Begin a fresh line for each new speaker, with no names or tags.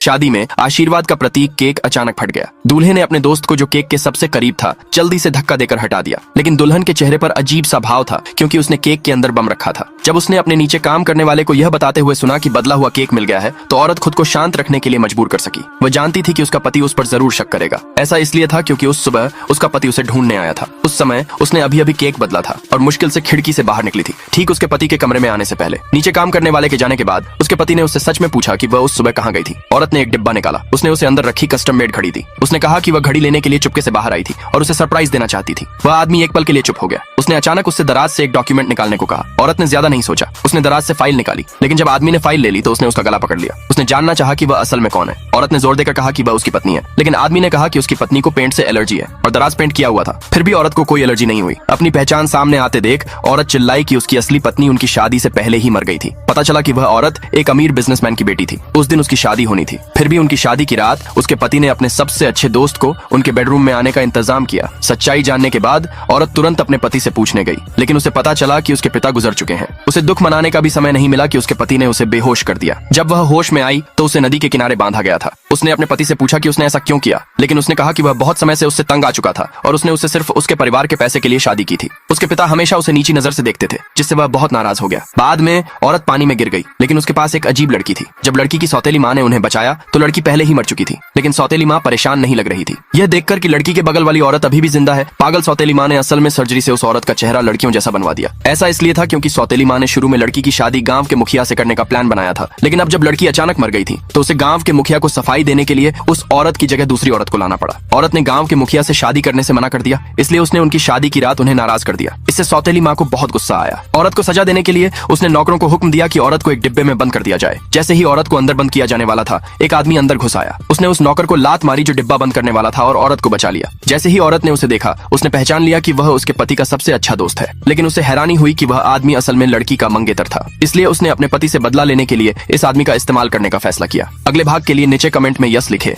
शादी में आशीर्वाद का प्रतीक केक अचानक फट गया। दूल्हे ने अपने दोस्त को जो केक के सबसे करीब था जल्दी से धक्का देकर हटा दिया, लेकिन दुल्हन के चेहरे पर अजीब सा भाव था क्योंकि उसने केक के अंदर बम रखा था। जब उसने अपने नीचे काम करने वाले को यह बताते हुए सुना कि बदला हुआ केक मिल गया है तो औरत खुद को शांत रखने के लिए मजबूर कर सकी। वह जानती थी कि उसका पति उस पर जरूर शक करेगा। ऐसा इसलिए था क्योंकि उस सुबह उसका पति उसे ढूंढने आया था। उस समय उसने अभी अभी केक बदला था और मुश्किल से खिड़की से बाहर निकली थी, ठीक उसके पति के कमरे में आने से पहले। नीचे काम करने वाले के जाने के बाद उसके पति ने उससे सच में पूछा कि वह उस सुबह कहाँ गई थी। औरत ने एक डिब्बा निकाला। उसने उसे अंदर रखी कस्टम मेड घड़ी दी। उसने कहा कि वह घड़ी लेने के लिए चुपके से बाहर आई थी और उसे सरप्राइज देना चाहती थी। वह आदमी एक पल के लिए चुप हो गया। उसने अचानक उससे दराज से एक डॉक्यूमेंट निकालने को कहा। औरत ने ज्यादा नहीं सोचा, उसने दराज से फाइल निकाली, लेकिन जब आदमी ने फाइल ले ली तो उसने उसका गला पकड़ लिया। उसने जानना चाहा कि वह असल में कौन है। औरत ने जोर देकर कहा कि वह उसकी पत्नी है, लेकिन आदमी ने कहा कि उसकी पत्नी को पेंट से एलर्जी है और दराज पेंट किया हुआ था। फिर भी औरत को कोई एलर्जी नहीं हुई। अपनी पहचान सामने आते देख औरत चिल्लाई कि उसकी असली पत्नी उनकी शादी से पहले ही मर गई थी। पता चला कि वह औरत एक अमीर बिजनेसमैन की बेटी थी। उस दिन उसकी शादी होनी थी। फिर भी उनकी शादी की रात उसके पति ने अपने सबसे अच्छे दोस्त को उनके बेडरूम में आने का इंतजाम किया। सच्चाई जानने के बाद औरत तुरंत अपने पति से पूछने गई, लेकिन उसे पता चला कि उसके पिता गुजर चुके हैं। उसे दुख मनाने का भी समय नहीं मिला कि उसके पति ने उसे बेहोश कर दिया। जब वह होश में आई तो उसे नदी के किनारे बांधा गया था। उसने अपने पति से पूछा कि उसने ऐसा क्यों किया, लेकिन उसने कहा कि वह बहुत समय से उससे तंग आ चुका था और उसने उससे सिर्फ उसके परिवार के पैसे के लिए शादी की थी। उसके पिता हमेशा उसे नीची नजर से देखते थे, जिससे वह बहुत नाराज हो गया। बाद में औरत पानी में गिर गई, लेकिन उसके पास एक अजीब लड़की थी। जब लड़की की सौतेली माँ ने उन्हें बचाया तो लड़की पहले ही मर चुकी थी, लेकिन सौतेली माँ परेशान नहीं लग रही थी। यह देखकर कि लड़की के बगल वाली औरत अभी भी जिंदा है, पागल सौतेली माँ ने असल में सर्जरी से उस औरत का चेहरा लड़कियों जैसा बनवा दिया। ऐसा इसलिए था क्योंकि सौतेली माँ ने शुरू में लड़की की शादी गांव के मुखिया से करने का प्लान बनाया था, लेकिन अब जब लड़की अचानक मर गई थी तो उसे गांव के मुखिया को सफाई देने के लिए उस औरत की जगह दूसरी औरत को लाना पड़ा। औरत ने गांव के मुखिया से शादी करने से मना कर दिया, इसलिए उसने उनकी शादी की रात उन्हें नाराज कर दिया। इससे सौतेली माँ को बहुत गुस्सा आया। औरत को सजा देने के लिए उसने नौकरों को हुक्म दिया कि औरत को एक डिब्बे में बंद कर दिया जाए। जैसे ही औरत को अंदर बंद किया जाने वाला था, एक आदमी अंदर घुस आया। उसने उस नौकर को लात मारी जो डिब्बा बंद करने वाला था और औरत को बचा लिया। जैसे ही औरत ने उसे देखा, उसने पहचान लिया कि वह उसके पति का सबसे अच्छा दोस्त है, लेकिन उसे हैरानी हुई कि वह आदमी असल में लड़की का मंगेतर था। इसलिए उसने अपने पति से बदला लेने के लिए इस आदमी का इस्तेमाल करने का फैसला किया। अगले भाग के लिए नीचे कमेंट में यस लिखे।